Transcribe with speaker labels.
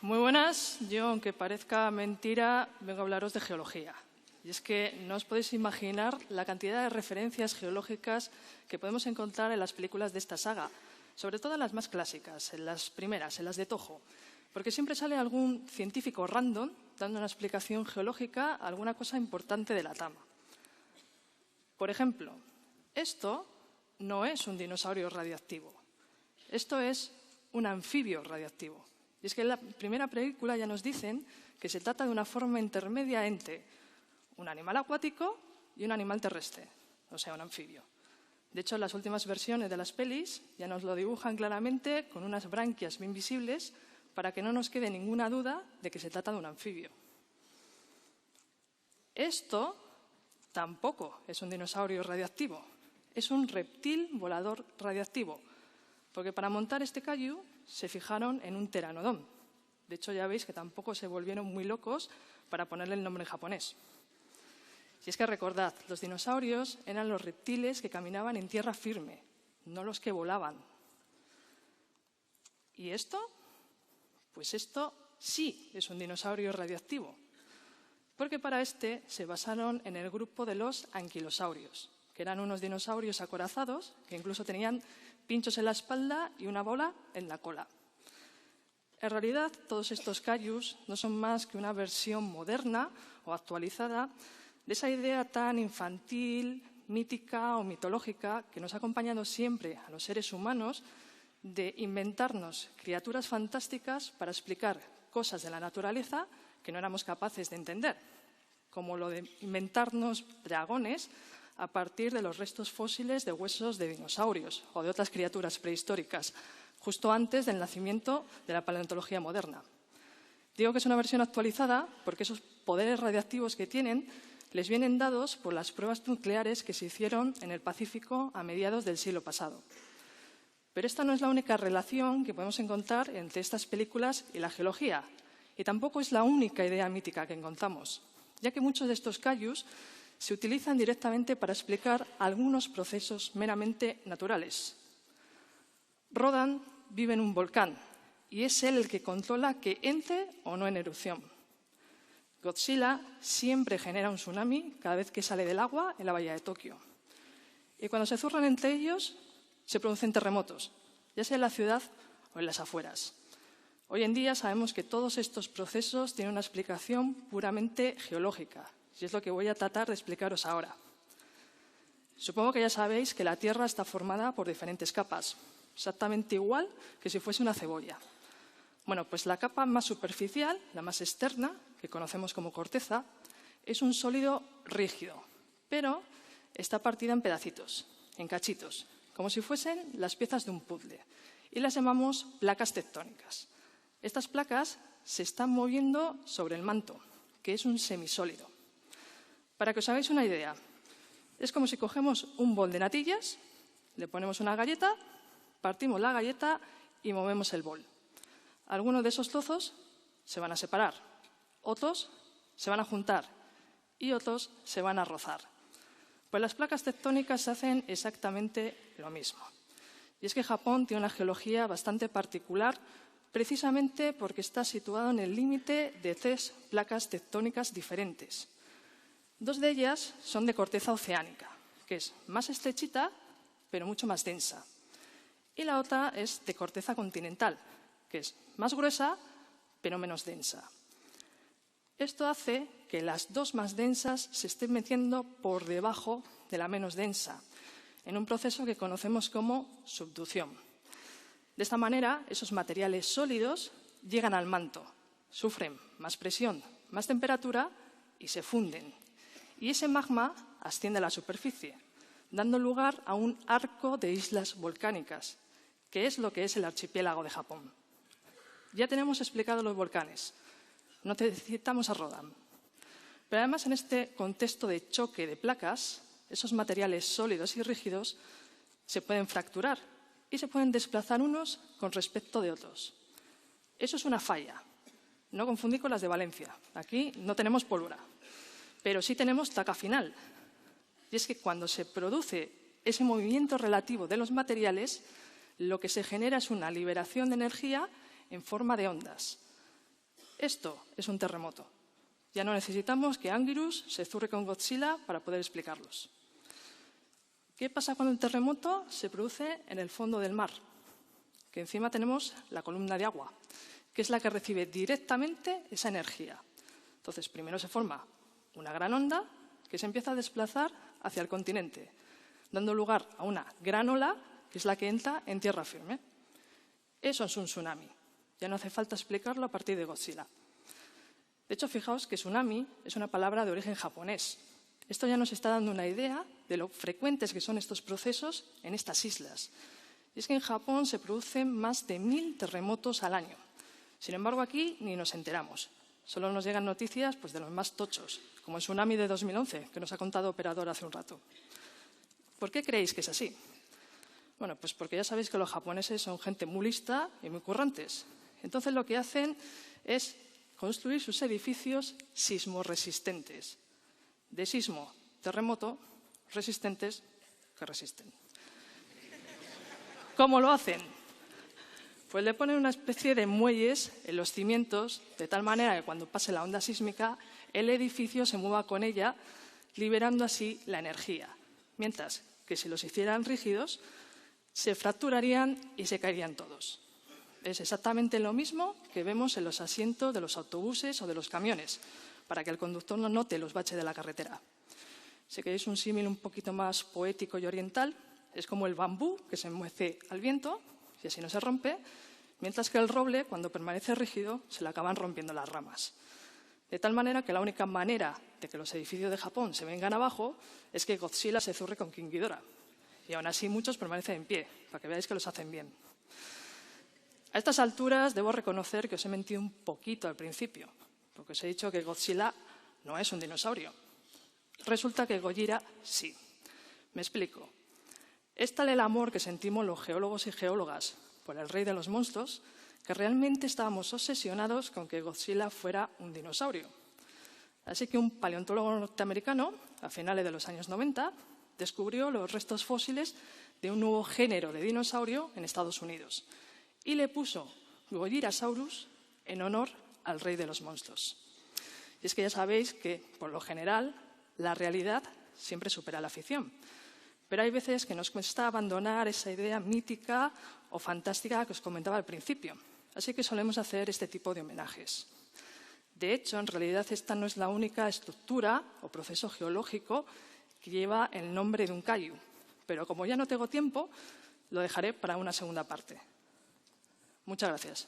Speaker 1: Muy buenas. Yo, aunque parezca mentira, vengo a hablaros de geología. Y es que no os podéis imaginar la cantidad de referencias geológicas que podemos encontrar en las películas de esta saga, sobre todo en las más clásicas, en las primeras, en las de Toho, porque siempre sale algún científico random dando una explicación geológica a alguna cosa importante de la trama. Por ejemplo, esto no es un dinosaurio radiactivo, esto es un anfibio radiactivo. Y es que en la primera película ya nos dicen que se trata de una forma intermedia entre un animal acuático y un animal terrestre, o sea, un anfibio. De hecho, en las últimas versiones de las pelis ya nos lo dibujan claramente con unas branquias bien visibles para que no nos quede ninguna duda de que se trata de un anfibio. Esto tampoco es un dinosaurio radiactivo, es un reptil volador radiactivo, porque para montar este kaiju se fijaron en un pteranodón. De hecho, ya veis que tampoco se volvieron muy locos para ponerle el nombre en japonés. Y es que recordad, los dinosaurios eran los reptiles que caminaban en tierra firme, no los que volaban. ¿Y esto? Pues esto sí es un dinosaurio radiactivo, porque para este se basaron en el grupo de los anquilosaurios, que eran unos dinosaurios acorazados que incluso tenían pinchos en la espalda y una bola en la cola. En realidad, todos estos kaijus no son más que una versión moderna o actualizada de esa idea tan infantil, mítica o mitológica que nos ha acompañado siempre a los seres humanos de inventarnos criaturas fantásticas para explicar cosas de la naturaleza que no éramos capaces de entender, como lo de inventarnos dragones a partir de los restos fósiles de huesos de dinosaurios o de otras criaturas prehistóricas, justo antes del nacimiento de la paleontología moderna. Digo que es una versión actualizada porque esos poderes radiactivos que tienen les vienen dados por las pruebas nucleares que se hicieron en el Pacífico a mediados del siglo pasado. Pero esta no es la única relación que podemos encontrar entre estas películas y la geología, y tampoco es la única idea mítica que encontramos, ya que muchos de estos kaijus se utilizan directamente para explicar algunos procesos meramente naturales. Rodan vive en un volcán y es él el que controla que entre o no en erupción. Godzilla siempre genera un tsunami cada vez que sale del agua en la bahía de Tokio. Y cuando se zurran entre ellos, se producen terremotos, ya sea en la ciudad o en las afueras. Hoy en día sabemos que todos estos procesos tienen una explicación puramente geológica, y es lo que voy a tratar de explicaros ahora. Supongo que ya sabéis que la Tierra está formada por diferentes capas, exactamente igual que si fuese una cebolla. Bueno, pues la capa más superficial, la más externa, que conocemos como corteza, es un sólido rígido, pero está partida en pedacitos, en cachitos, como si fuesen las piezas de un puzzle, y las llamamos placas tectónicas. Estas placas se están moviendo sobre el manto, que es un semisólido. Para que os hagáis una idea, es como si cogemos un bol de natillas, le ponemos una galleta, partimos la galleta y movemos el bol. Algunos de esos trozos se van a separar, otros se van a juntar y otros se van a rozar. Pues las placas tectónicas hacen exactamente lo mismo. Y es que Japón tiene una geología bastante particular precisamente porque está situado en el límite de 3 placas tectónicas diferentes. 2 de ellas son de corteza oceánica, que es más estrechita, pero mucho más densa. Y la otra es de corteza continental, que es más gruesa, pero menos densa. Esto hace que las 2 más densas se estén metiendo por debajo de la menos densa, en un proceso que conocemos como subducción. De esta manera, esos materiales sólidos llegan al manto, sufren más presión, más temperatura y se funden. Y ese magma asciende a la superficie, dando lugar a un arco de islas volcánicas, que es lo que es el archipiélago de Japón. Ya tenemos explicado los volcanes, no necesitamos a Rodan. Pero además, en este contexto de choque de placas, esos materiales sólidos y rígidos se pueden fracturar y se pueden desplazar unos con respecto de otros. Eso es una falla. No confundir con las de Valencia. Aquí no tenemos pólvora. Pero sí tenemos taca final. Y es que cuando se produce ese movimiento relativo de los materiales, lo que se genera es una liberación de energía en forma de ondas. Esto es un terremoto. Ya no necesitamos que Anguirus se zurre con Godzilla para poder explicarlos. ¿Qué pasa cuando el terremoto se produce en el fondo del mar? Que encima tenemos la columna de agua, que es la que recibe directamente esa energía. Entonces, primero se forma una gran onda que se empieza a desplazar hacia el continente, dando lugar a una gran ola, que es la que entra en tierra firme. Eso es un tsunami. Ya no hace falta explicarlo a partir de Godzilla. De hecho, fijaos que tsunami es una palabra de origen japonés. Esto ya nos está dando una idea de lo frecuentes que son estos procesos en estas islas. Y es que en Japón se producen más de 1000 terremotos al año. Sin embargo, aquí ni nos enteramos. Solo nos llegan noticias de los más tochos, como el tsunami de 2011, que nos ha contado Operador hace un rato. ¿Por qué creéis que es así? Bueno, pues porque ya sabéis que los japoneses son gente muy lista y muy currantes. Entonces lo que hacen es construir sus edificios sismorresistentes. De sismo, terremoto, resistentes que resisten. ¿Cómo lo hacen? Pues le ponen una especie de muelles en los cimientos, de tal manera que cuando pase la onda sísmica, el edificio se mueva con ella, liberando así la energía. Mientras que si los hicieran rígidos, se fracturarían y se caerían todos. Es exactamente lo mismo que vemos en los asientos de los autobuses o de los camiones, para que el conductor no note los baches de la carretera. Si queréis un símil un poquito más poético y oriental, es como el bambú que se muece al viento y así no se rompe, mientras que el roble, cuando permanece rígido, se le acaban rompiendo las ramas. De tal manera que la única manera de que los edificios de Japón se vengan abajo es que Godzilla se zurre con King Ghidorah. Y aún así muchos permanecen en pie, para que veáis que los hacen bien. A estas alturas debo reconocer que os he mentido un poquito al principio, porque os he dicho que Godzilla no es un dinosaurio. Resulta que Gojira sí. Me explico. Es tal el amor que sentimos los geólogos y geólogas por el rey de los monstruos que realmente estábamos obsesionados con que Godzilla fuera un dinosaurio. Así que un paleontólogo norteamericano, a finales de los años 90, descubrió los restos fósiles de un nuevo género de dinosaurio en Estados Unidos y le puso Gojirasaurus en honor al rey de los monstruos. Y es que ya sabéis que, por lo general, la realidad siempre supera la ficción. Pero hay veces que nos cuesta abandonar esa idea mítica o fantástica que os comentaba al principio. Así que solemos hacer este tipo de homenajes. De hecho, en realidad esta no es la única estructura o proceso geológico que lleva el nombre de un kaiju. Pero como ya no tengo tiempo, lo dejaré para una segunda parte. Muchas gracias.